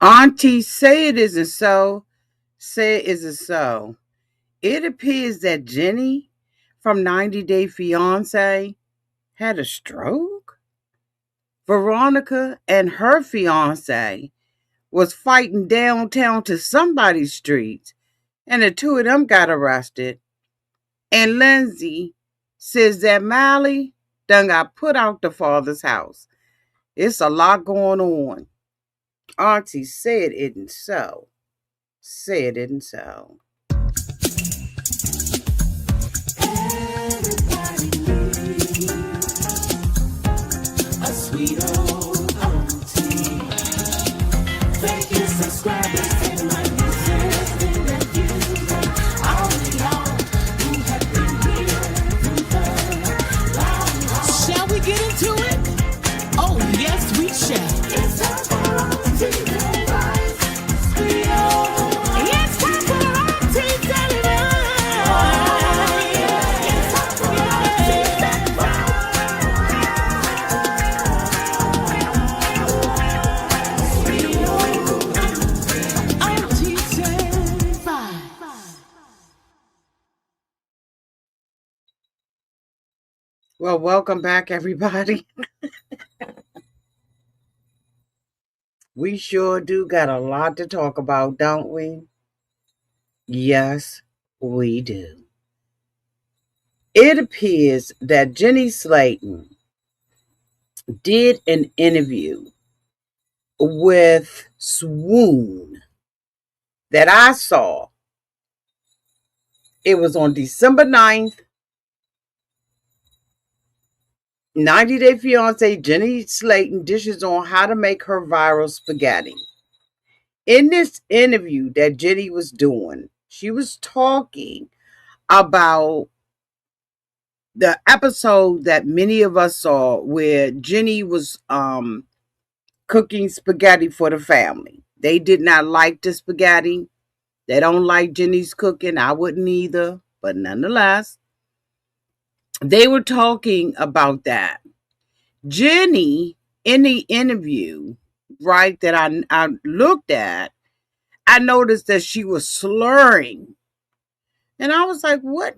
Auntie, say it isn't so. Say it isn't so. It appears that Jenny from 90 Day Fiancé had a stroke. Veronica and her fiance was fighting downtown to somebody's street, and the two of them got arrested. And Lindsay says that Mylie done got put out the father's house. It's a lot going on. Auntie said it isn't so. Said it isn't so. A sweet old auntie. Thank you, subscribers to my nieces and nephews, and all of y'all who have been here through the long haul. Shall we get into it? Oh, yes, we shall. It's time for Auntie Advice. It's time for Auntie Advice. It's time for Auntie Advice. Well, welcome back, everybody. We sure do got a lot to talk about, don't we? Yes, we do. It appears that Jenny Slatten did an interview with Swoon that I saw. It was on December 9th. 90 Day Fiancé Jenny Slatten dishes on how to make her viral spaghetti. In this interview that Jenny was doing, she was talking about the episode that many of us saw where Jenny was cooking spaghetti for the family. They did not like the spaghetti. They don't like Jenny's cooking. I wouldn't either, but nonetheless, they were talking about that. Jenny, in the interview, right, that I looked at, I noticed that she was slurring. And I was like, what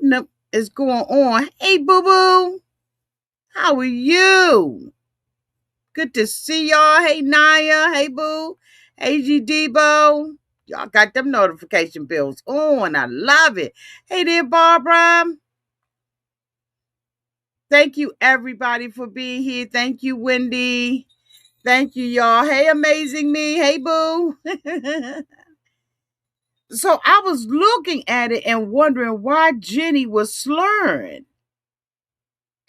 is going on? Hey, boo-boo, how are you? Good to see y'all. Hey, Naya. Hey, boo. Hey, G Debo. Y'all got them notification bells on. I love it. Hey there, Barbara. Thank you, everybody, for being here. Thank you, Wendy. Thank you, y'all. Hey, Amazing Me. Hey, boo. So I was looking at it and wondering why Jenny was slurring.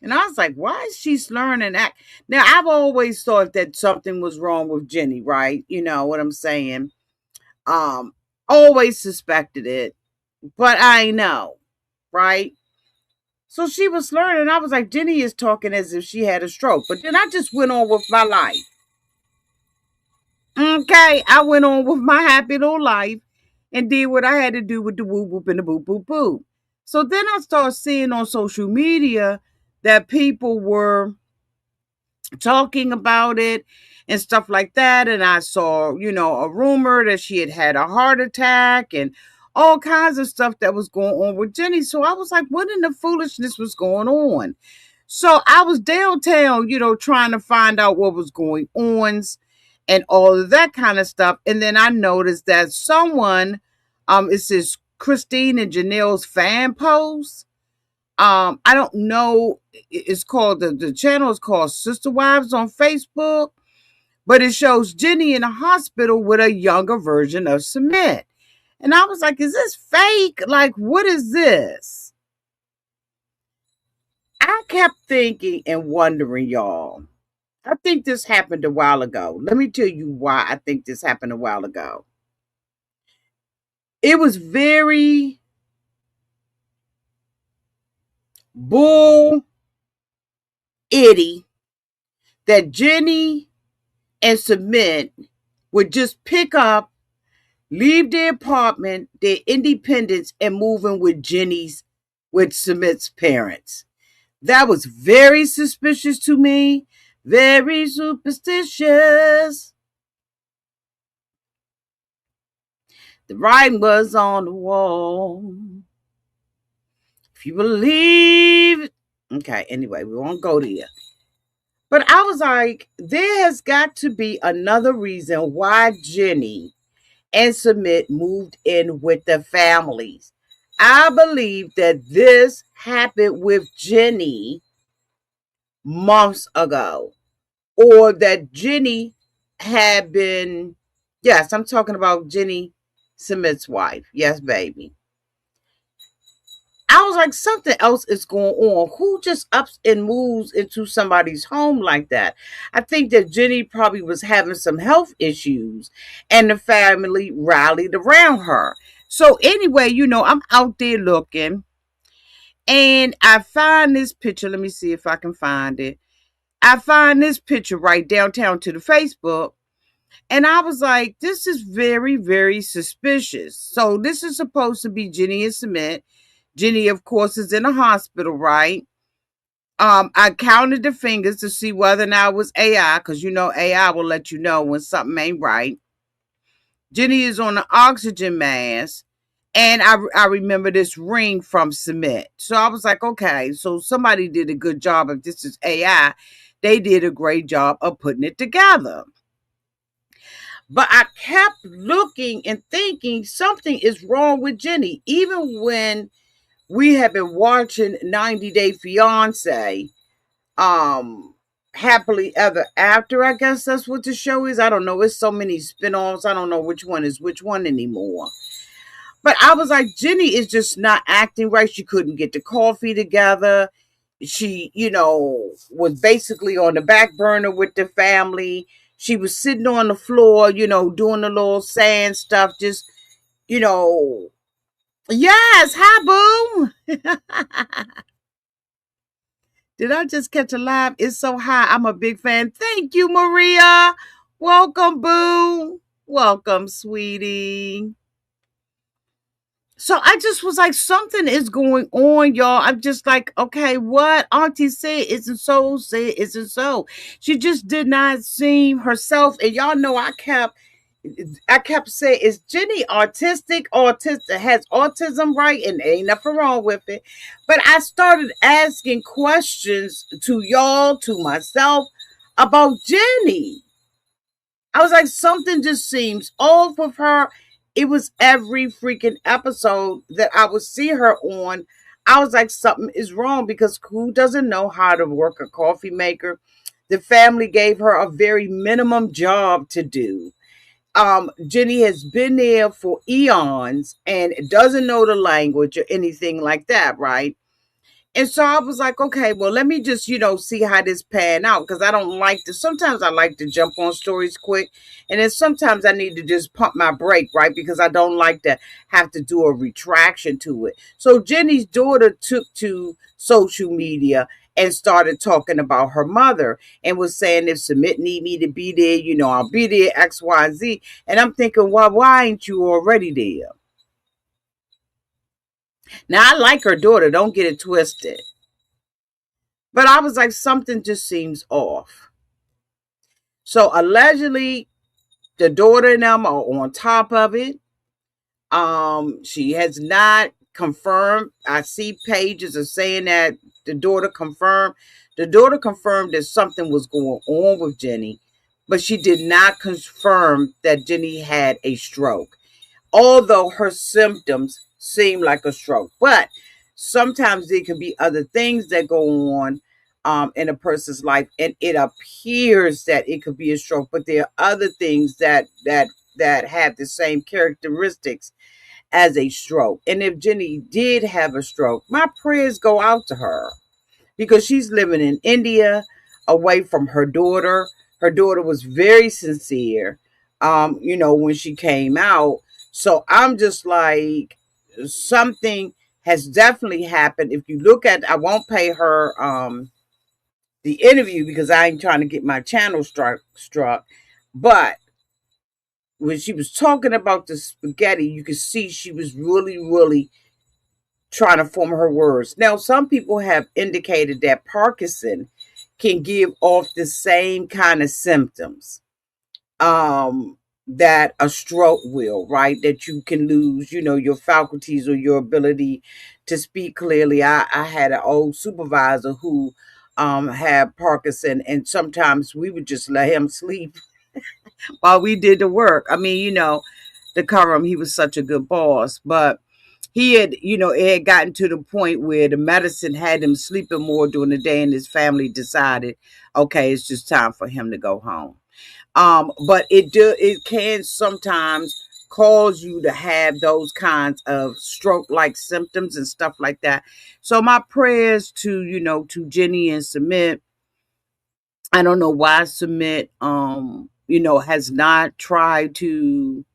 And I was like, why is she slurring and act? Now, I've always thought that something was wrong with Jenny, right? You know what I'm saying? Um, Always suspected it, but I know, right? So she was slurring, and I was like, Jenny is talking as if she had a stroke. But then I just went on with my life. Okay, I went on with my happy little life and did what I had to do with the whoop whoop and the boop boop boop. So then I started seeing on social media that people were talking about it and stuff like that. And I saw, a rumor that she had had a heart attack and all kinds of stuff that was going on with Jenny. So I was like, what in the foolishness was going on? So I was downtown, trying to find out what was going on and all of that kind of stuff. And then I noticed that someone, it says Christina and Janelle's fan post. I don't know. It's called the channel is called Sister Wives on Facebook, but it shows Jenny in a hospital with a younger version of Sumit. And I was like, is this fake? Like, what is this? I kept thinking and wondering, y'all. I think this happened a while ago. Let me tell you why I think this happened a while ago. It was very bull itty that Jenny and Sumit would just pick up, leave their apartment, their independence, and move in with Sumit's parents. That was very suspicious to me. Very superstitious. The writing was on the wall. If you believe. Okay, anyway, we won't go there. But I was like, there has got to be another reason why Jenny and Sumit moved in with the families. I believe that this happened with Jenny months ago, or that Jenny had been, yes, I'm talking about Jenny Sumit's wife. Yes, baby. I was like, something else is going on. Who just ups and moves into somebody's home like that? I think that Jenny probably was having some health issues and the family rallied around her. So, anyway, I'm out there looking and I find this picture. Let me see if I can find it. I find this picture right downtown to the Facebook. And I was like, this is very, very suspicious. So, this is supposed to be Jenny and Sumit. Jenny, of course, is in a hospital, right? I counted the fingers to see whether or not it was AI, because AI will let you know when something ain't right. Jenny is on an oxygen mask, and I remember this ring from Sumit. So I was like, okay, so somebody did a good job. If this is AI, they did a great job of putting it together. But I kept looking and thinking something is wrong with Jenny, even when we have been watching 90 Day Fiancé, happily ever after. I guess that's what the show is. I don't know. It's so many spin-offs. I don't know which one is which one anymore. But I was like, Jenny is just not acting right. She couldn't get the coffee together. She, was basically on the back burner with the family. She was sitting on the floor, doing the little sand stuff, just, you know, yes, hi, boo. Did I just catch a live? It's so high. I'm a big fan. Thank you, Maria. Welcome, boo. Welcome, sweetie. So I just was like, something is going on, y'all. I'm just like, okay, what Auntie said isn't so, said isn't so. She just did not seem herself. And y'all know I kept saying, is Jenny autistic? Autistic has autism, right? And ain't nothing wrong with it. But I started asking questions to y'all, to myself about Jenny. I was like, something just seems off with her. It was every freaking episode that I would see her on. I was like, something is wrong, because who doesn't know how to work a coffee maker? The family gave her a very minimum job to do. Jenny has been there for eons and doesn't know the language or anything like that, right? And so I was like, okay, well, let me just, see how this pan out, because I don't like to, sometimes I like to jump on stories quick. And then sometimes I need to just pump my brake, right? Because I don't like to have to do a retraction to it. So Jenny's daughter took to social media and started talking about her mother and was saying, if Sumit need me to be there, I'll be there, X, Y, Z. And I'm thinking, well, why ain't you already there? Now, I like her daughter. Don't get it twisted. But I was like, something just seems off. So allegedly, the daughter and them are on top of it. She has not confirmed. I see pages of saying that the daughter confirmed. The daughter confirmed that something was going on with Jenny, but she did not confirm that Jenny had a stroke, although her symptoms seem like a stroke. But sometimes there can be other things that go on in a person's life, and it appears that it could be a stroke. But there are other things that have the same characteristics as a stroke. And if Jenny did have a stroke, my prayers go out to her, because she's living in India away from her daughter. Her daughter was very sincere, when she came out. So I'm just like, something has definitely happened. If you look at, I won't pay her the interview because I ain't trying to get my channel struck. But when she was talking about the spaghetti, you could see she was really, really trying to form her words. Now, some people have indicated that Parkinson can give off the same kind of symptoms. Um, that a stroke will, right? That you can lose, your faculties or your ability to speak clearly. I had an old supervisor who had Parkinson, and sometimes we would just let him sleep while we did the work. I mean, to cover him, he was such a good boss. But he had, it had gotten to the point where the medicine had him sleeping more during the day, and his family decided, okay, it's just time for him to go home. But it can sometimes cause you to have those kinds of stroke like symptoms and stuff like that. So my prayers to, to Jenny and Sumit. I don't know why Sumit has not tried to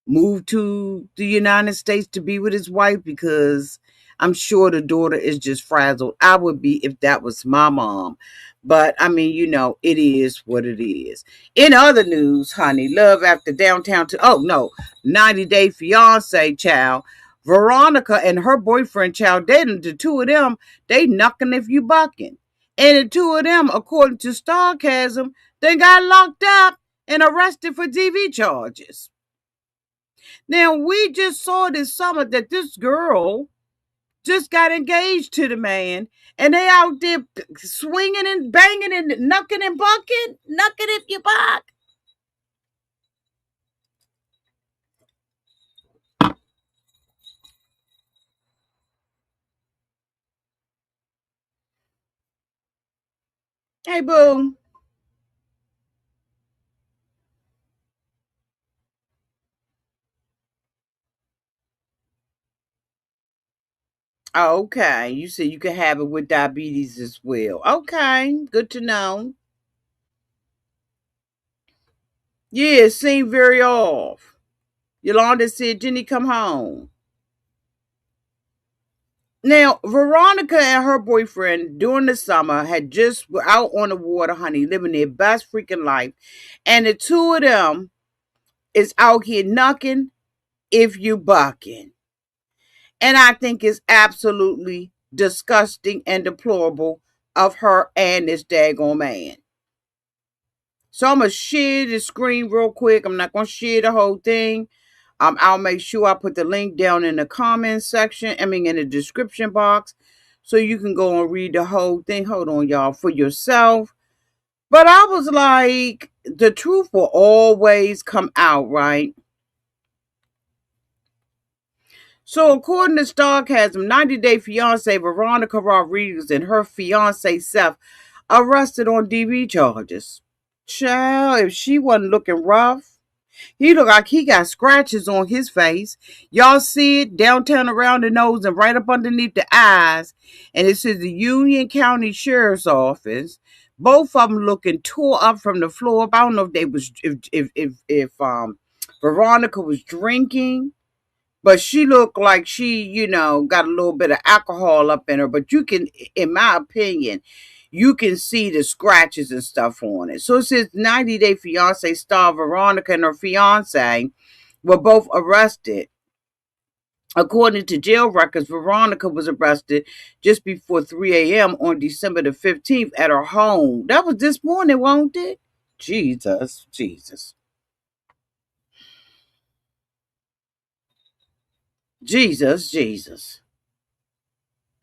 moved to the United States to be with his wife, because I'm sure the daughter is just frazzled. I would be if that was my mom. But I mean, it is what it is. In other news, honey, love after downtown to, oh no, 90-day fiance child. Veronica and her boyfriend child dating, the two of them, they knucking if you bucking. And the two of them, according to Starcasm, they got locked up and arrested for TV charges. Now, we just saw this summer that this girl just got engaged to the man, and they out there swinging and banging and knucking and bucking. Knucking if you buck. Hey, boo. Oh, okay. You said you can have it with diabetes as well. Okay. Good to know. Yeah, it seemed very off. Yolanda said, Jenny, come home. Now, Veronica and her boyfriend during the summer had just were out on the water, honey, living their best freaking life. And the two of them is out here knocking if you bucking. And I think it's absolutely disgusting and deplorable of her and this daggone man. So I'm going to share the screen real quick. I'm not going to share the whole thing. I'll make sure I put the link down in the comments section. I mean, in the description box. So you can go and read the whole thing. Hold on, y'all, for yourself. But I was like, the truth will always come out, right? So, according to Starcasm, 90-day fiance Veronica Rodriguez and her fiance Seth arrested on DV charges. Child, if she wasn't looking rough, he looked like he got scratches on his face. Y'all see it downtown around the nose and right up underneath the eyes. And it says the Union County Sheriff's Office. Both of them looking tore up from the floor up. I don't know if they was if Veronica was drinking, but she looked like she, got a little bit of alcohol up in her. But you can, in my opinion, you can see the scratches and stuff on it. So it says 90-day fiance star Veronica and her fiance were both arrested. According to jail records, Veronica was arrested just before 3 a.m. on December the 15th at her home. That was this morning, won't it? Jesus, Jesus. Jesus, Jesus.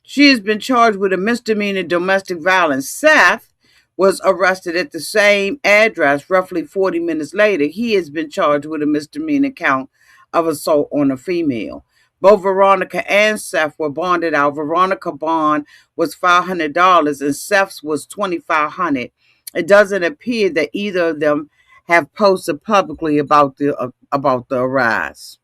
She has been charged with a misdemeanor domestic violence. Seth was arrested at the same address roughly 40 minutes later. He has been charged with a misdemeanor count of assault on a female. Both Veronica and Seth were bonded out. Veronica bond was $500 and Seth's was $2,500. It doesn't appear that either of them have posted publicly about the arrest.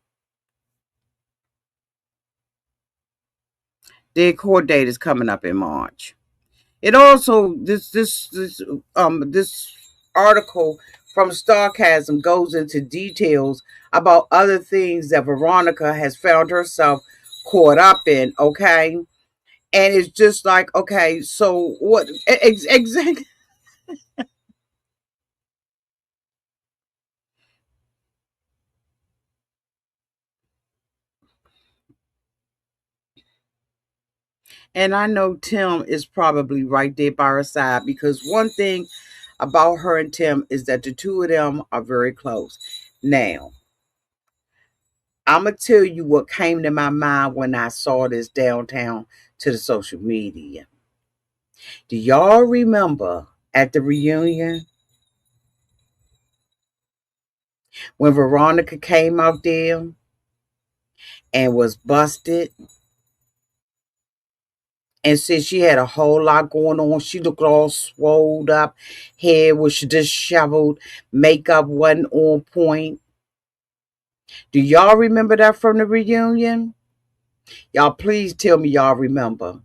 Their court date is coming up in March. It also this article from Starcasm goes into details about other things that Veronica has found herself caught up in. Okay, and it's just like, okay, so what exactly? And I know Tim is probably right there by her side, because one thing about her and Tim is that the two of them are very close. Now, I'm going to tell you what came to my mind when I saw this downtown to the social media. Do y'all remember at the reunion when Veronica came out there and was busted and said she had a whole lot going on? She looked all swolled up, hair was disheveled, makeup wasn't on point. Do y'all remember that from the reunion? Y'all, please tell me y'all remember.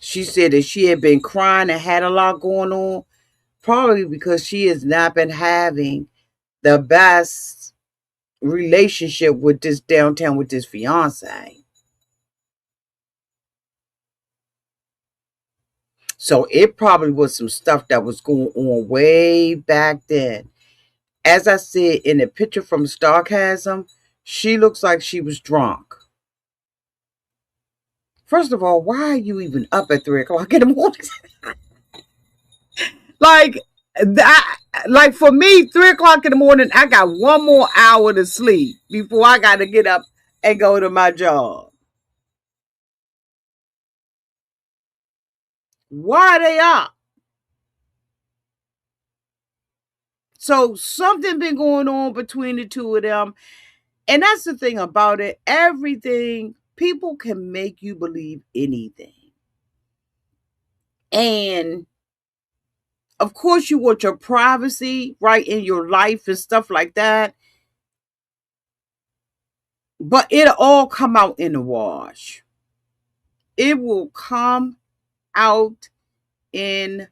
She said that she had been crying and had a lot going on, probably because she has not been having the best relationship with this downtown with this fiance. So it probably was some stuff that was going on way back then. As I said in the picture from Starcasm, she looks like she was drunk. First of all, why are you even up at 3 o'clock in the morning? like that, like for me, 3 o'clock in the morning, I got one more hour to sleep before I got to get up and go to my job. Why are they up? So something been going on between the two of them. And that's the thing about it. Everything, people can make you believe anything. And of course, you want your privacy, right, in your life and stuff like that. But it'll all come out in the wash. It will come out in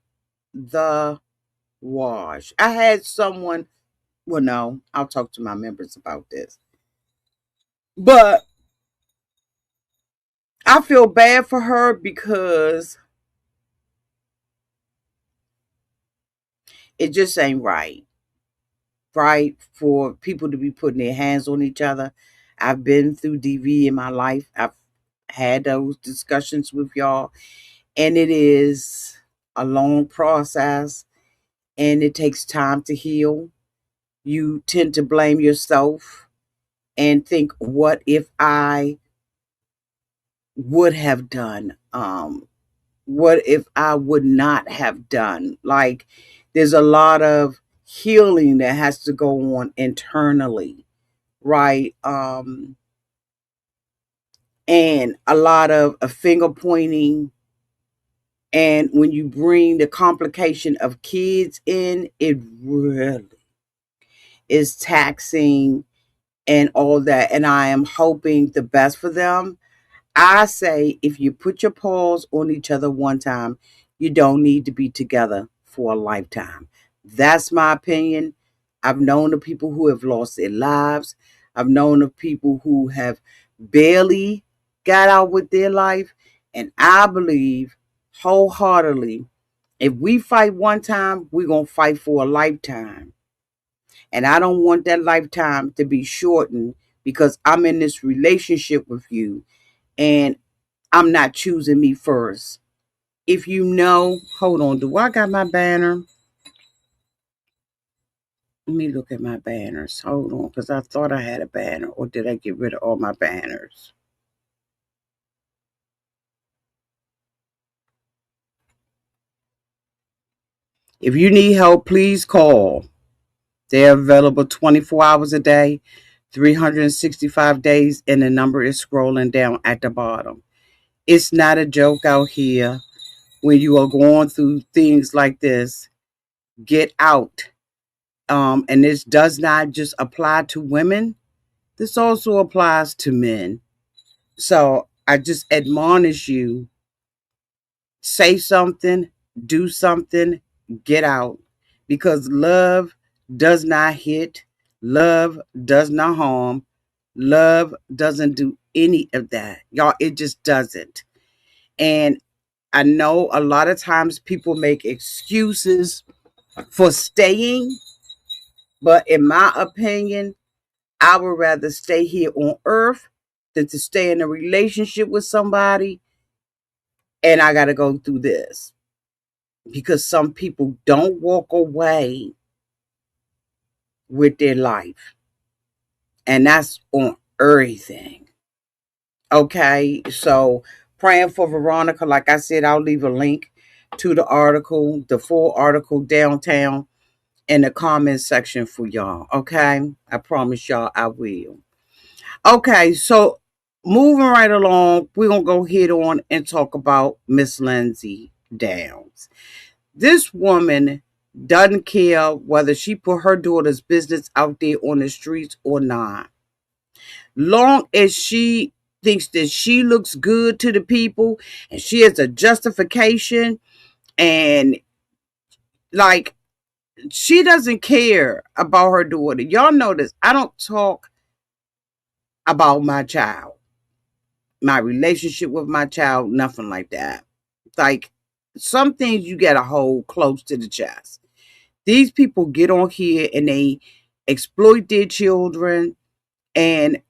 the wash. I had someone, well, no, I'll talk to my members about this. But I feel bad for her because it just ain't right. Right? For people to be putting their hands on each other. I've been through DV in my life. I've had those discussions with y'all. And it is a long process and it takes time to heal. You tend to blame yourself and think, what if I would have done? What if I would not have done? Like, there's a lot of healing that has to go on internally, right? And a lot of a finger pointing. And when you bring the complication of kids in, it really is taxing and all that. And I am hoping the best for them. I say if you put your paws on each other one time, you don't need to be together for a lifetime. That's my opinion. I've known of people who have lost their lives. I've known of people who have barely got out with their life. And I believe wholeheartedly, if we fight one time, we're going to fight for a lifetime. And I don't want that lifetime to be shortened because I'm in this relationship with you and I'm not choosing me first. If you know, hold on, do I got my banner? Let me look at my banners. Hold on, because I thought I had a banner, or did I get rid of all my banners? If you need help, please call. They're available 24 hours a day, 365 days, and the number is scrolling down at the bottom. It's not a joke out here when you are going through things like this. Get out. And this does not just apply to women, this also applies to men. So I just admonish you, say something, do something, get out. Because love does not hit, love does not harm, love doesn't do any of that. Y'all, it just doesn't. And I know a lot of times people make excuses for staying, but in my opinion, I would rather stay here on earth than to stay in a relationship with somebody and I got to go through this. Because some people don't walk away with their life. And that's on everything. Okay. So praying for Veronica. Like I said, I'll leave a link to the article, the full article downtown in the comment section for y'all. Okay. I promise y'all I will. Okay. So moving right along, we're going to go head on and talk about Miss Lindsay Downs. This woman doesn't care whether she put her daughter's business out there on the streets or not. Long as she thinks that she looks good to the people and she has a justification and like she doesn't care about her daughter. Y'all notice I don't talk about my child, my relationship with my child, nothing like that. Like some things you gotta hold close to the chest. These people get on here and they exploit their children. And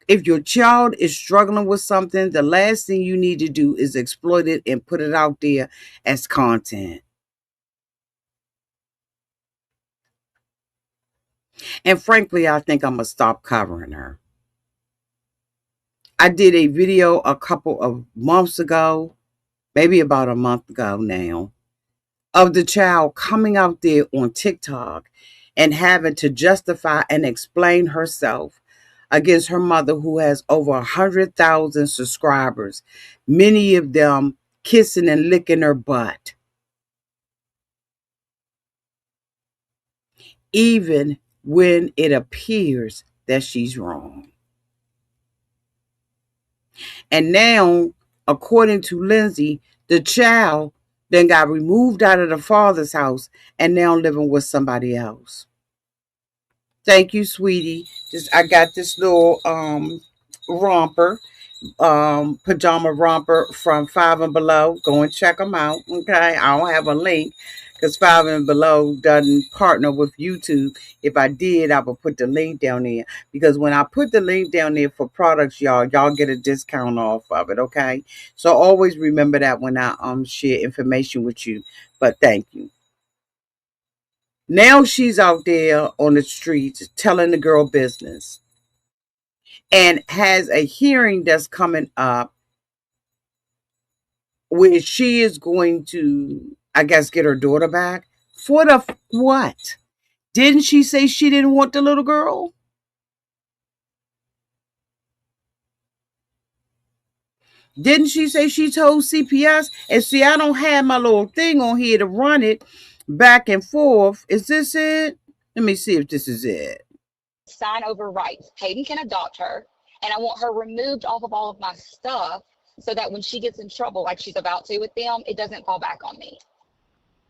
if your child is struggling with something, the last thing you need to do is exploit it and put it out there as content. And frankly, I think I'm going to stop covering her. I did a video a couple of months ago, maybe about a month ago now, of the child coming out there on TikTok and having to justify and explain herself against her mother, who has over 100,000 subscribers, many of them kissing and licking her butt, even when it appears that she's wrong. And now, according to Lindsay, the child then got removed out of the father's house and now living with somebody else. Thank you, sweetie. Just I got this little romper, pajama romper from Five and Below. Go and check them out. Okay, I don't have a link because Five and Below doesn't partner with YouTube. If I did, I would put the link down there because when I put the link down there for products, y'all get a discount off of it. Okay, so always remember that when I share information with you. But thank you. Now she's out there on the streets telling the girl business and has a hearing that's coming up where she is going to, I guess, get her daughter back. For the what? Didn't she say she didn't want the little girl? Didn't she say she told CPS? And see, I don't have my little thing on here to run it back and forth. Is this it? Let me see if this is it. Sign over rights. Hayden can adopt her, and I want her removed off of all of my stuff so that when she gets in trouble, like she's about to with them, it doesn't fall back on me.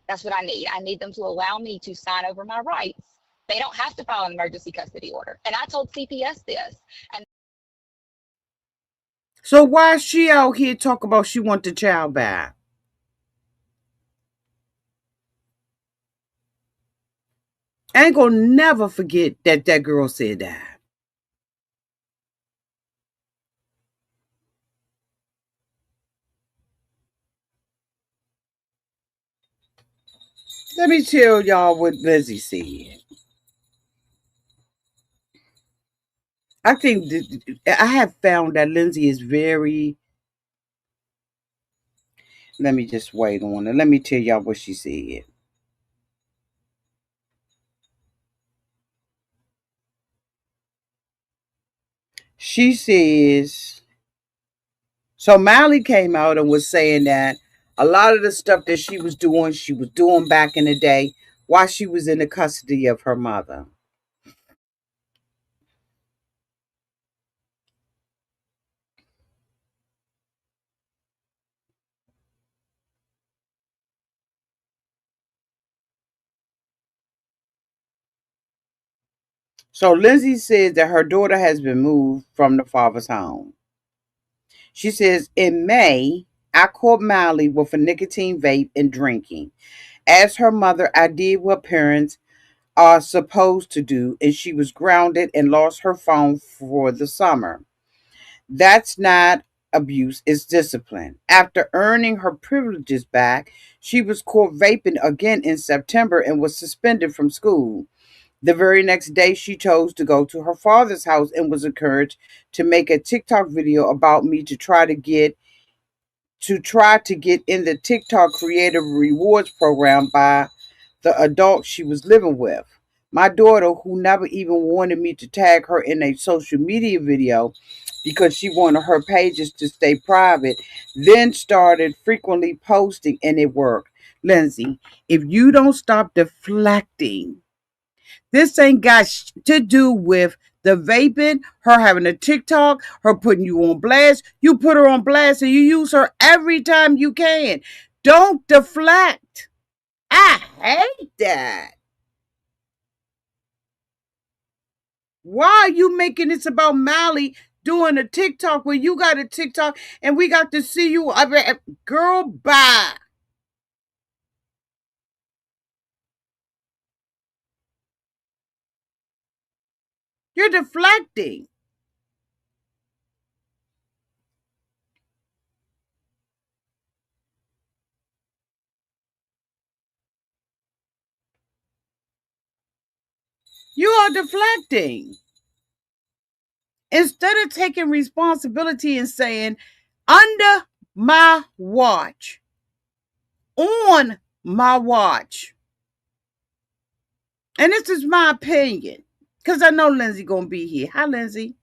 That's what I need. I need them to allow me to sign over my rights. They don't have to file an emergency custody order. And I told CPS this. And so why is she out here talk about she want the child back? I ain't gonna never forget that that girl said that. Let me tell y'all what Lindsay said. I think I have found that Lindsay is very. Let me just wait on it. Let me tell y'all what she said. She says, so Mylie came out and was saying that a lot of the stuff that she was doing back in the day while she was in the custody of her mother. So Lindsay says that her daughter has been moved from the father's home. She says, in May, I caught Mylie with a nicotine vape and drinking. As her mother, I did what parents are supposed to do, and she was grounded and lost her phone for the summer. That's not abuse, it's discipline. After earning her privileges back, she was caught vaping again in September and was suspended from school. The very next day, she chose to go to her father's house and was encouraged to make a TikTok video about me to try to get in the TikTok creative rewards program by the adult she was living with. My daughter, who never even wanted me to tag her in a social media video because she wanted her pages to stay private, then started frequently posting, and it worked. Lindsay, if you don't stop deflecting, this ain't got to do with the vaping, her having a TikTok, her putting you on blast. You put her on blast and you use her every time you can. Don't deflect. I hate that. Why are you making this about Mylie doing a TikTok when you got a TikTok and we got to see you? Girl, bye. You're deflecting. You are deflecting. Instead of taking responsibility and saying, under my watch, on my watch, and this is my opinion, because I know Lindsay gonna be here. Hi, Lindsay.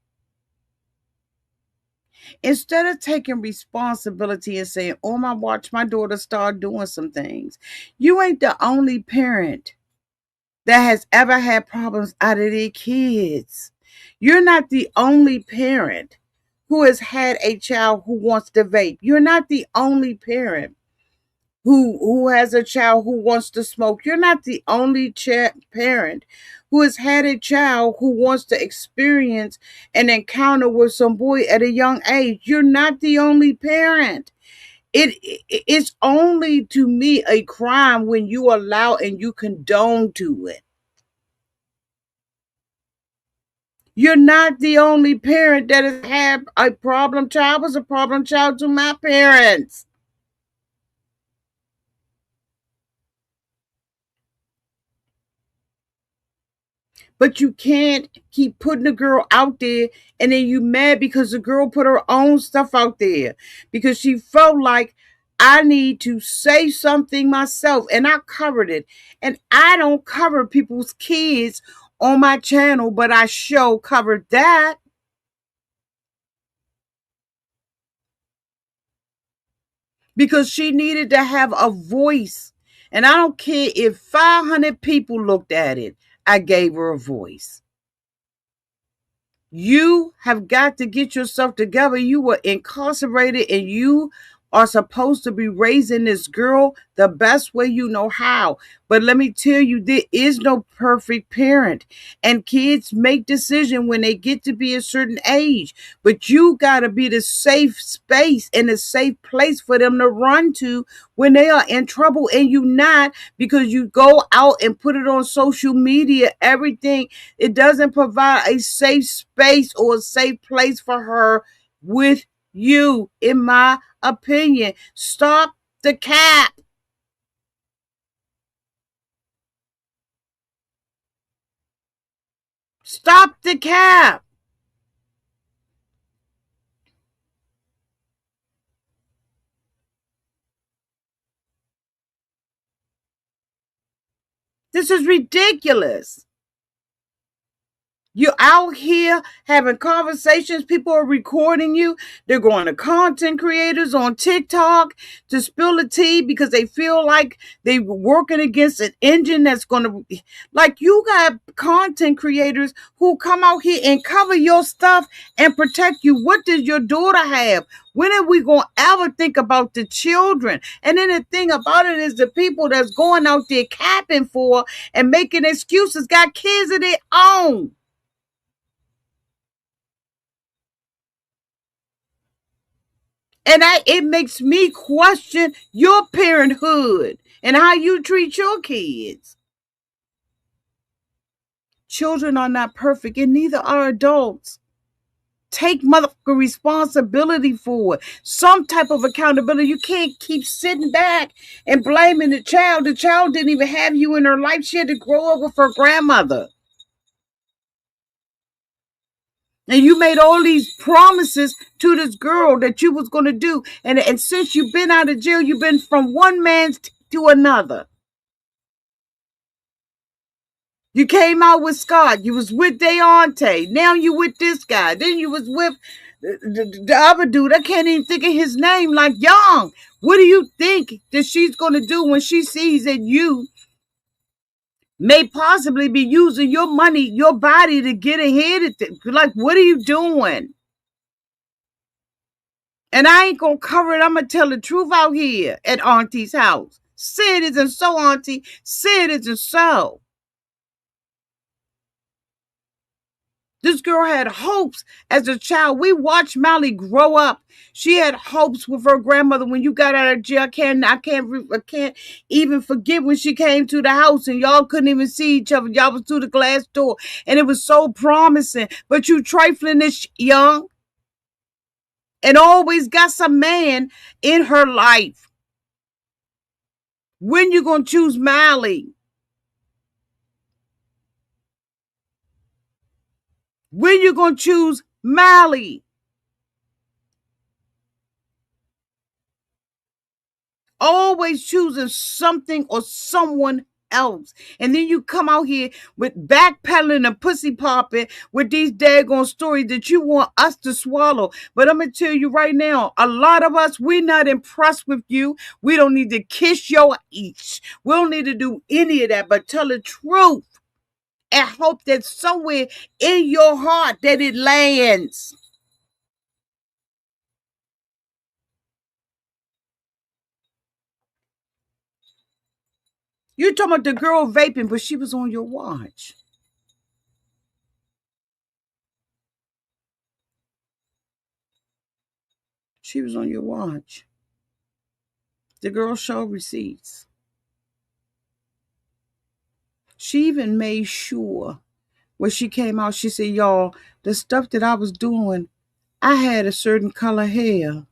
Instead of taking responsibility and saying, on my watch, my daughter started doing some things. You ain't the only parent that has ever had problems out of their kids. You're not the only parent who has had a child who wants to vape. You're not the only parent who has a child who wants to smoke. You're not the only parent who has had a child who wants to experience an encounter with some boy at a young age. You're not the only parent. It's only to me a crime when you allow and you condone to it. You're not the only parent that has had a problem child. I was a problem child to my parents. But you can't keep putting the girl out there and then you mad because the girl put her own stuff out there because she felt like I need to say something myself and I covered it. And I don't cover people's kids on my channel, but I show covered that. Because she needed to have a voice. And I don't care if 500 people looked at it, I gave her a voice. You have got to get yourself together. You were incarcerated and you are supposed to be raising this girl the best way you know how. But let me tell you, there is no perfect parent. And kids make decisions when they get to be a certain age. But you got to be the safe space and a safe place for them to run to when they are in trouble. And you not, because you go out and put it on social media, everything. It doesn't provide a safe space or a safe place for her with you, in my opinion. Stop the cap. Stop the cap. This is ridiculous. You're out here having conversations. People are recording you. They're going to content creators on TikTok to spill the tea because they feel like they're working against an engine that's going to, like, you got content creators who come out here and cover your stuff and protect you. What does your daughter have? When are we going to ever think about the children? And then the thing about it is the people that's going out there capping for and making excuses got kids of their own. And it makes me question your parenthood and how you treat your kids. Children are not perfect, and neither are adults. Take motherfucking responsibility for it. Some type of accountability. You can't keep sitting back and blaming the child. The child didn't even have you in her life. She had to grow up with her grandmother. And you made all these promises to this girl that you was going to do. And since you've been out of jail, you've been from one man to another. You came out with Scott. You was with Auntie. Now you with this guy. Then you was with the other dude. I can't even think of his name. Like Young. What do you think that she's going to do when she sees that you may possibly be using your money, your body to get ahead of things? Like, what are you doing? And I ain't going to cover it. I'm going to tell the truth out here at Auntie's house. Say it isn't so, Auntie. Say it isn't so. This girl had hopes as a child. We watched Mylie grow up. She had hopes with her grandmother when you got out of jail. I can't even forget when she came to the house and y'all couldn't even see each other. Y'all was through the glass door and it was so promising. But you trifling this young and always got some man in her life. When you gonna choose Mylie? When you gonna choose Mylie? Always choosing something or someone else. And then you come out here with backpedaling and pussy popping with these daggone stories that you want us to swallow. But I'm going to tell you right now, a lot of us, we're not impressed with you. We don't need to kiss your each. We don't need to do any of that, but tell the truth and hope that somewhere in your heart that it lands. You're talking about the girl vaping, but she was on your watch. She was on your watch. The girl showed receipts. She even made sure when she came out, she said, y'all, the stuff that I was doing, I had a certain color hair.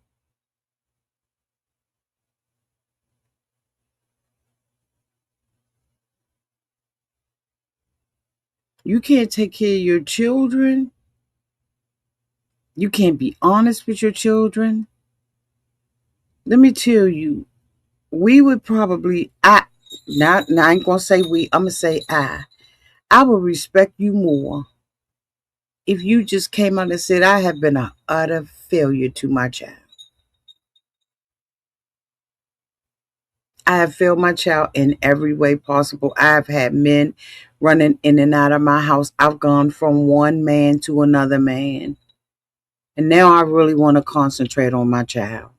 You can't take care of your children. You can't be honest with your children. Let me tell you, we would probably, I ain't going to say we, I'm going to say I would respect you more if you just came out and said, I have been an utter failure to my child. I have failed my child in every way possible. I've had men running in and out of my house. I've gone from one man to another man. And now I really want to concentrate on my child.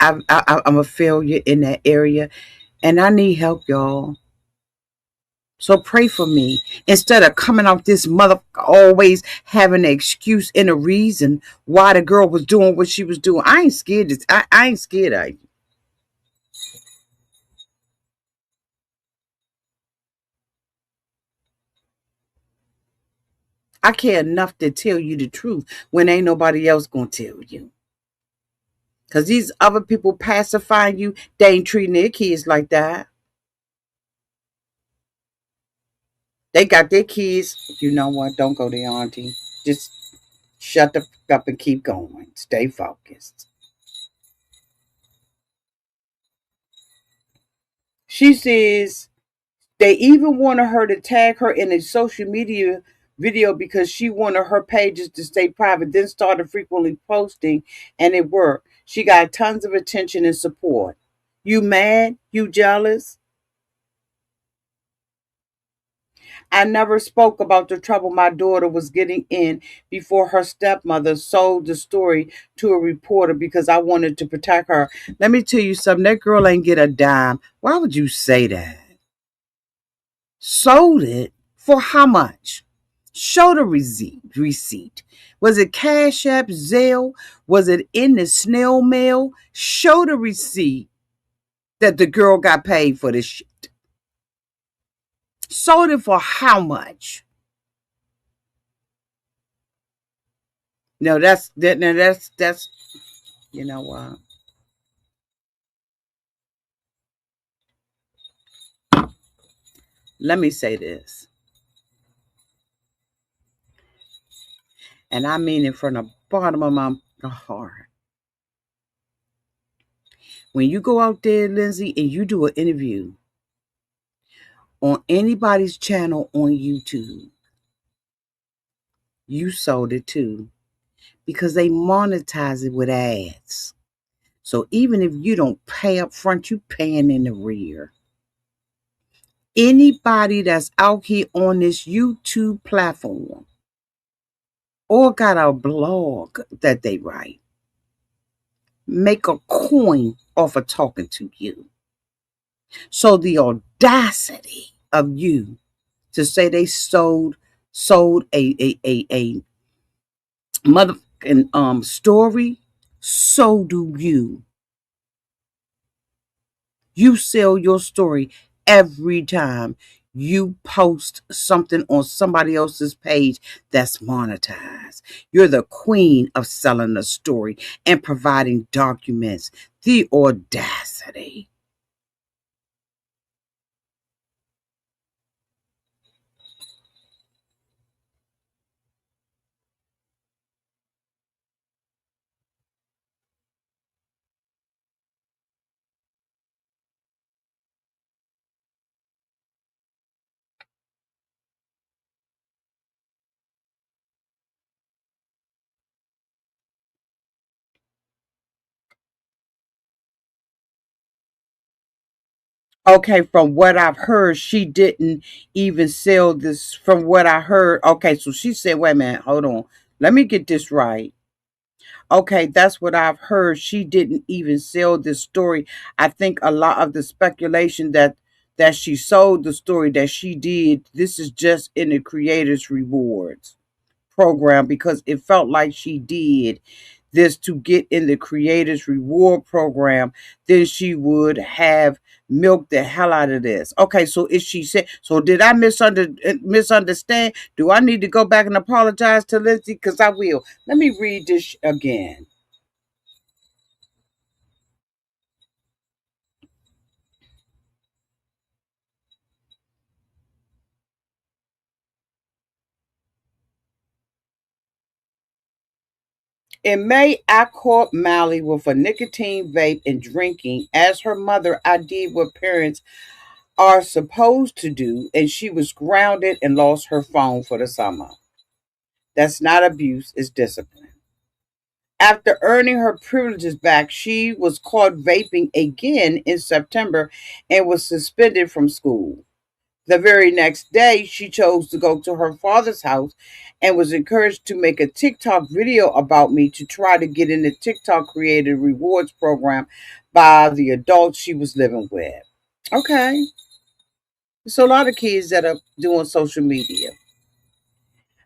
I'm a failure in that area and I need help, y'all. So pray for me. Instead of coming out this mother always having an excuse and a reason why the girl was doing what she was doing. I ain't scared. I ain't scared of you. I care enough to tell you the truth when ain't nobody else gonna tell you. Because these other people pacifying you, they ain't treating their kids like that. They got their kids. You know what? Don't go there, Auntie. Just shut the fuck up and keep going. Stay focused. She says they even wanted her to tag her in a social media video because she wanted her pages to stay private, then started frequently posting, and it worked. She got tons of attention and support. You mad? You jealous? I never spoke about the trouble my daughter was getting in before her stepmother sold the story to a reporter because I wanted to protect her. Let me tell you something. That girl ain't get a dime. Why would you say that? Sold it for how much? Show the receipt. Was it Cash App, Zelle? Was it in the snail mail? Show the receipt that the girl got paid for this shit. Sold it for how much? No, that's you know what? Let me say this. And I mean it from the bottom of my heart. When you go out there, Lindsay, and you do an interview on anybody's channel on YouTube, you sold it too because they monetize it with ads. So even if you don't pay up front, you paying in the rear. Anybody that's out here on this YouTube platform or got a blog that they write, make a coin off of talking to you. So the audacity of you to say they sold a motherfucking story, so do you. You sell your story every time you post something on somebody else's page that's monetized. You're the queen of selling a story and providing documents. The audacity. Okay, from what I've heard, she didn't even sell this. From what I heard, okay, so she said, wait a minute, hold on. Let me get this right. Okay, that's what I've heard. She didn't even sell this story. I think a lot of the speculation that she sold the story that she did, this is just in the creators rewards program because it felt like she did this to get in the creators reward program, then she would have milked the hell out of this. Okay, so if she said, so did I misunderstand? Do I need to go back and apologize to Lindsay? Because I will. Let me read this again. In May, I caught Mylie with a nicotine vape and drinking, as her mother I did what parents are supposed to do, and she was grounded and lost her phone for the summer. That's not abuse, it's discipline. After earning her privileges back, she was caught vaping again in September and was suspended from school. The very next day, she chose to go to her father's house and was encouraged to make a TikTok video about me to try to get in the TikTok Creator Rewards program by the adults she was living with. Okay. So a lot of kids that are doing social media.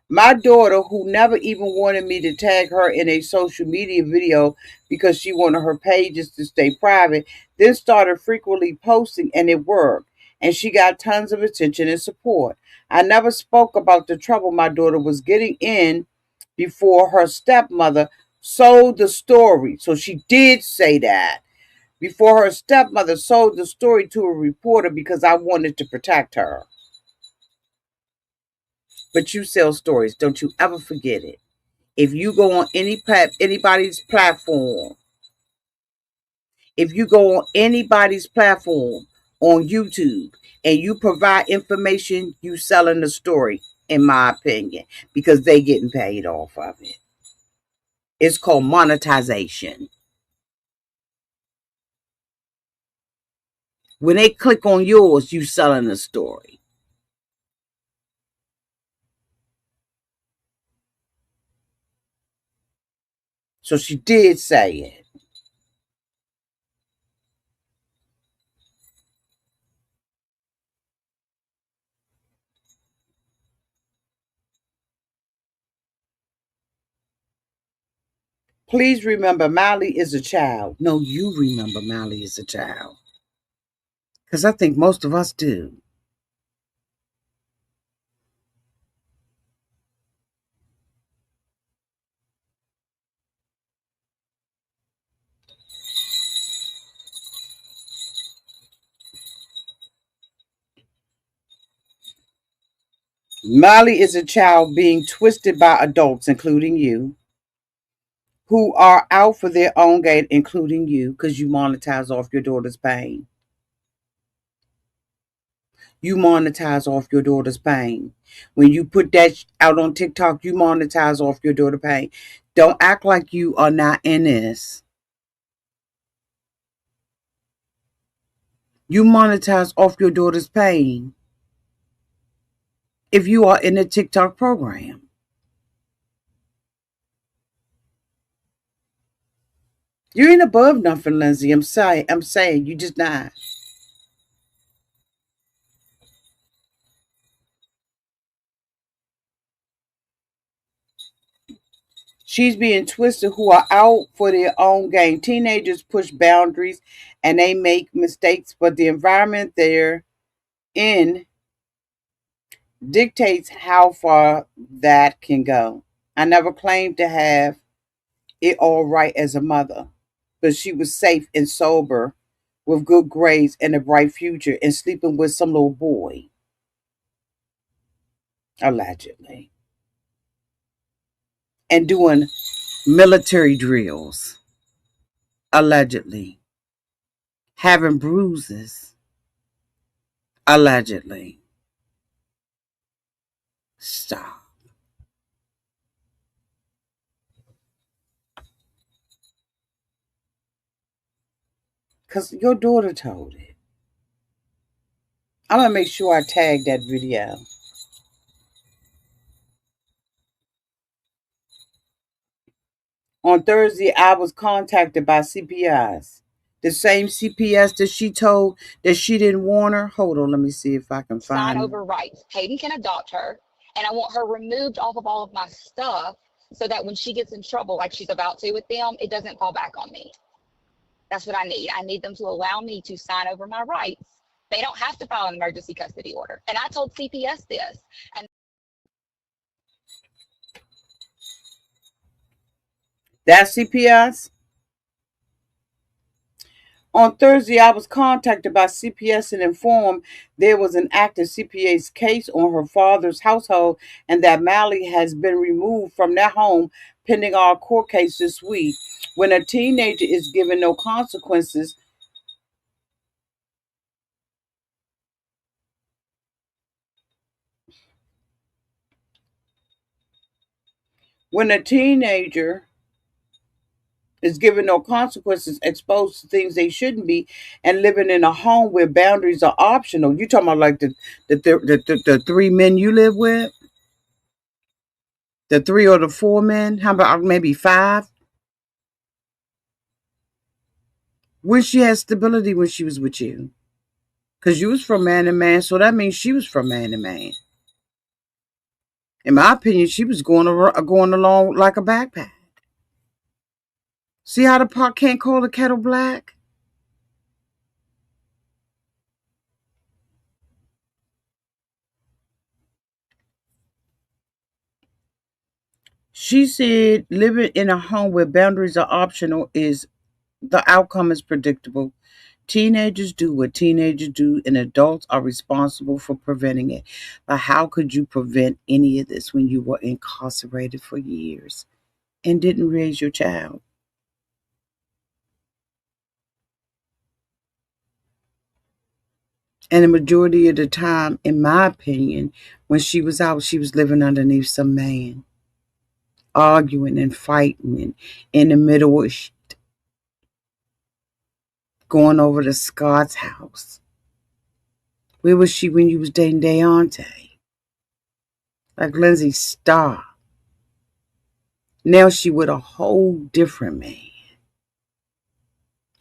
My daughter, who never even wanted me to tag her in a social media video because she wanted her pages to stay private, then started frequently posting and it worked. And she got tons of attention and support. I never spoke about the trouble my daughter was getting in before her stepmother sold the story. So she did say that. Before her stepmother sold the story to a reporter because I wanted to protect her. But you sell stories. Don't you ever forget it. If you go on anybody's platform, if you go on anybody's platform on YouTube and you provide information, you selling the story, in my opinion, because they getting paid off of it. It's called monetization. When they click on yours, you selling the story. So she did say it. Please remember, Mylie is a child. No, you remember Mylie is a child. Because I think most of us do. Mylie is a child being twisted by adults, including you, who are out for their own gain, including you, because you monetize off your daughter's pain. You monetize off your daughter's pain. When you put that out on TikTok, you monetize off your daughter's pain. Don't act like you are not in this. You monetize off your daughter's pain if you are in a TikTok program. You ain't above nothing, Lindsay. I'm saying you just not. She's being twisted who are out for their own gain. Teenagers push boundaries and they make mistakes, but the environment they're in dictates how far that can go. I never claimed to have it all right as a mother, but she was safe and sober with good grades and a bright future and sleeping with some little boy, allegedly, and doing military drills, allegedly, having bruises, allegedly. Stop. Because your daughter told it. I'm going to make sure I tag that video. On Thursday, I was contacted by CPS. The same CPS that she told that she didn't warn her. Hold on, let me see if I can Sign find. over rights. Hayden can adopt her, and I want her removed off of all of my stuff so that when she gets in trouble, like she's about to with them, it doesn't fall back on me. That's what I need. I need them to allow me to sign over my rights. They don't have to file an emergency custody order. And I told CPS this. And That CPS? On Thursday, I was contacted by CPS and informed there was an active CPS case on her father's household and that Mylie has been removed from their home pending our court case this week. When a teenager is given no consequences, when a teenager is given no consequences, exposed to things they shouldn't be, and living in a home where boundaries are optional. You talking about like the three men you live with, the three or the four men? How about maybe five? Where she had stability when she was with you, because you was from man to man, so that means she was from man to man. In my opinion, she was going along like a backpack. See how the pot can't call the kettle black? She said living in a home where boundaries are optional is the outcome is predictable. Teenagers do what teenagers do, and adults are responsible for preventing it. But how could you prevent any of this when you were incarcerated for years and didn't raise your child? And the majority of the time, in my opinion, when she was out, she was living underneath some man, arguing and fighting and in the middle of going over to Scott's house. Where was she when you was dating Auntie? Like Lindsay, stop. Now she with a whole different man.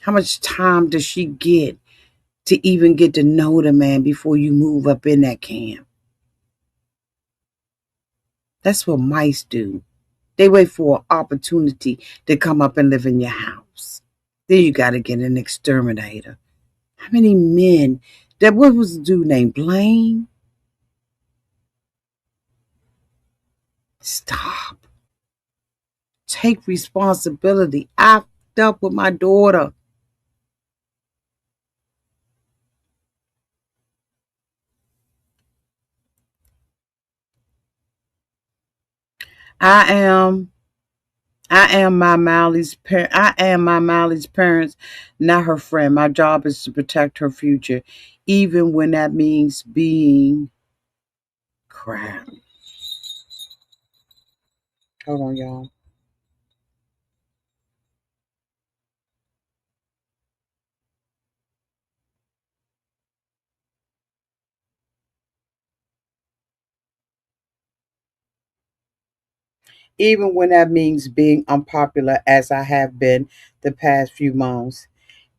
How much time does she get to even get to know the man before you move up in that camp? That's what mice do. They wait for an opportunity to come up and live in your house. Then you got to get an exterminator. How many men? That what was the dude named Blaine? Stop. Take responsibility. I fucked up with my daughter. I am I am my Mallie's parents, not her friend. My job is to protect her future, even when that means being crap. Hold on, y'all. Even when that means being unpopular as I have been the past few months.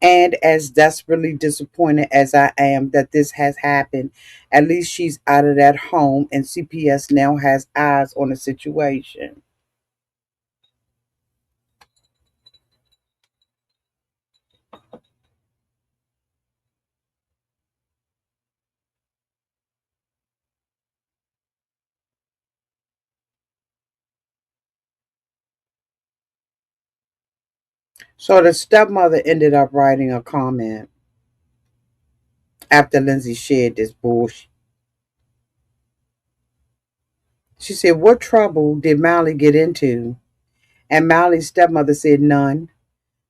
And as desperately disappointed as I am that this has happened, at least she's out of that home and CPS now has eyes on the situation. So the stepmother ended up writing a comment after Lindsay shared this bullshit. She said, "What trouble did Mylie get into?" And Mallie's stepmother said, "None.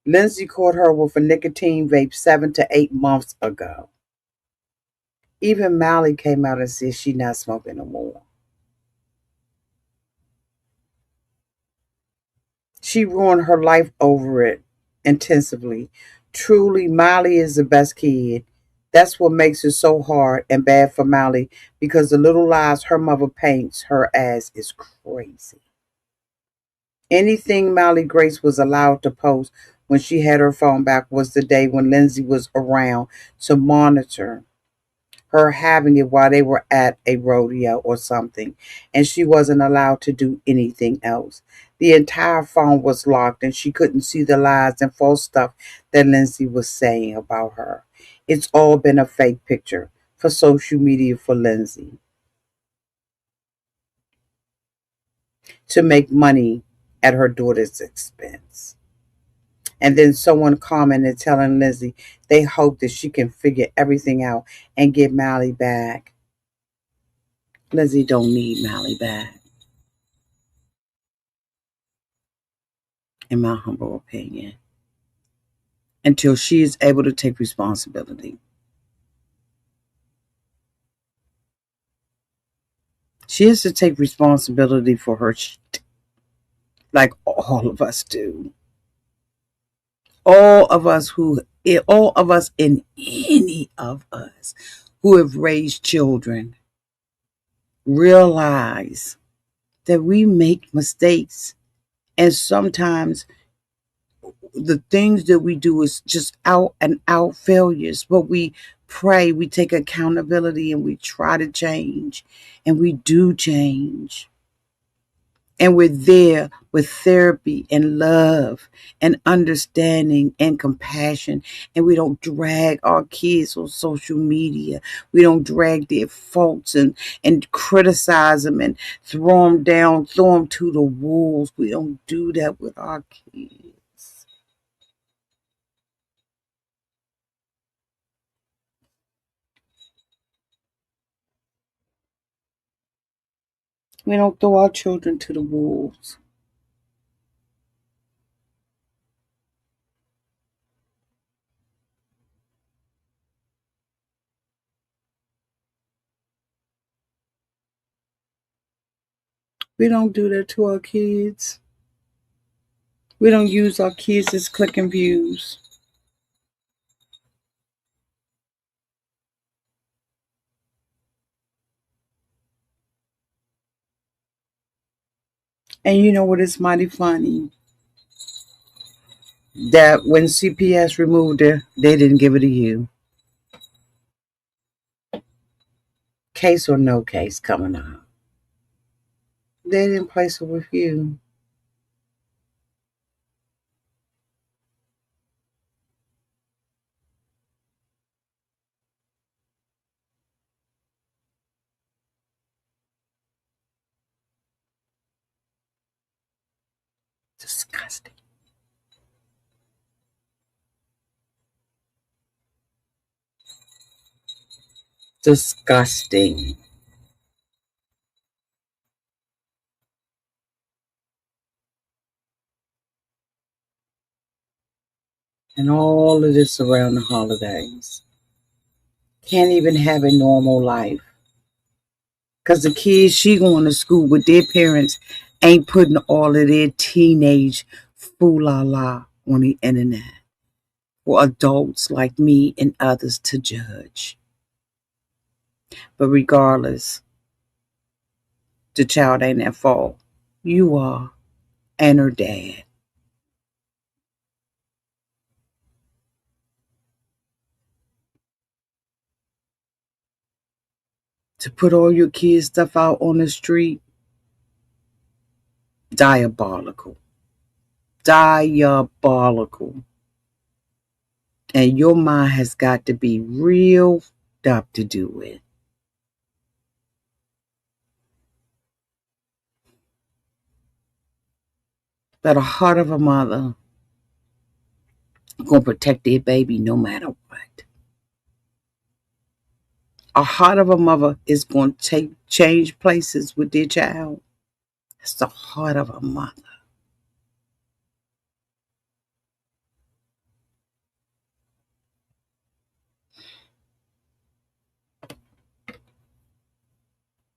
Lindsay caught her with a nicotine vape 7 to 8 months ago." Even Mylie came out and said she's not smoking no more. She ruined her life over it intensively. Truly, Mylie is the best kid. That's what makes it so hard and bad for Mylie because the little lies her mother paints her as is crazy. Anything Mylie Grace was allowed to post when she had her phone back was the day when Lindsay was around to monitor her having it while they were at a rodeo or something, and she wasn't allowed to do anything else. The entire phone was locked, and she couldn't see the lies and false stuff that Lindsay was saying about her. It's all been a fake picture for social media for Lindsay to make money at her daughter's expense. And then someone commented telling Lindsay they hope that she can figure everything out and get Mylie back. Lindsay don't need Mylie back, in my humble opinion, until she is able to take responsibility. She has to take responsibility for her shit, like all of us do. All of us who, all of us and any of us who have raised children realize that we make mistakes. And sometimes the things that we do is just out and out failures, but we pray, we take accountability, and we try to change, and we do change. And we're there with therapy and love and understanding and compassion. And we don't drag our kids on social media. We don't drag their faults and criticize them and throw them down, throw them to the wolves. We don't do that with our kids. We don't throw our children to the wolves. We don't do that to our kids. We don't use our kids as click and views. And you know what is mighty funny? That when CPS removed it, they didn't give it to you. Case or no case coming up. They didn't place it with you. Disgusting. Disgusting. And all of this around the holidays. Can't even have a normal life. Because the kids she going to school with their parents ain't putting all of their teenage fool-la-la on the internet for adults like me and others to judge. But regardless, the child ain't at fault. You are, and her dad. To put all your kids' stuff out on the street, diabolical. Diabolical. And your mind has got to be real up to do it. But a heart of a mother gonna protect their baby no matter what. A heart of a mother is gonna change places with their child. It's the heart of a mother.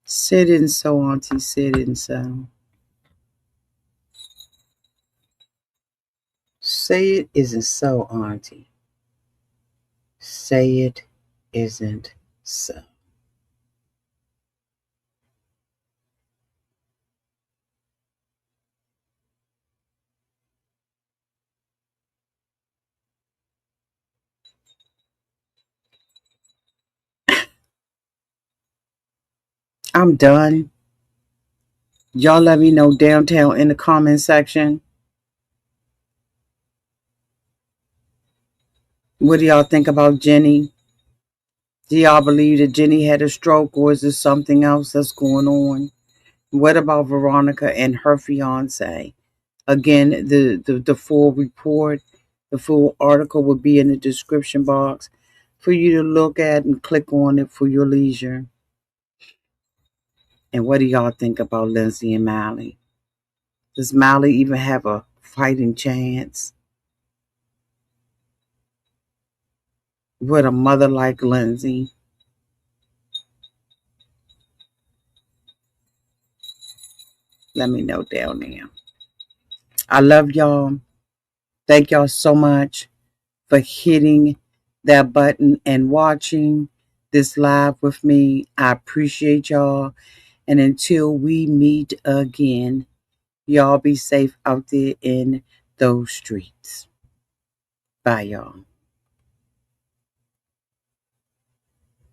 Sit and so, Auntie, sit and so. Say it isn't so, Auntie. Say it isn't so. I'm done. Y'all let me know downtown in the comment section. What do y'all think about Jenny? Do y'all believe that Jenny had a stroke or is there something else that's going on? What about Veronica and her fiance? Again, the full report, the full article will be in the description box for you to look at and click on it for your leisure. And what do y'all think about Lindsay and Mylie? Does Mylie even have a fighting chance with a mother like Lindsay? Let me know down there. I love y'all. Thank y'all so much for hitting that button and watching this live with me. I appreciate y'all. And until we meet again, y'all be safe out there in those streets. Bye, y'all.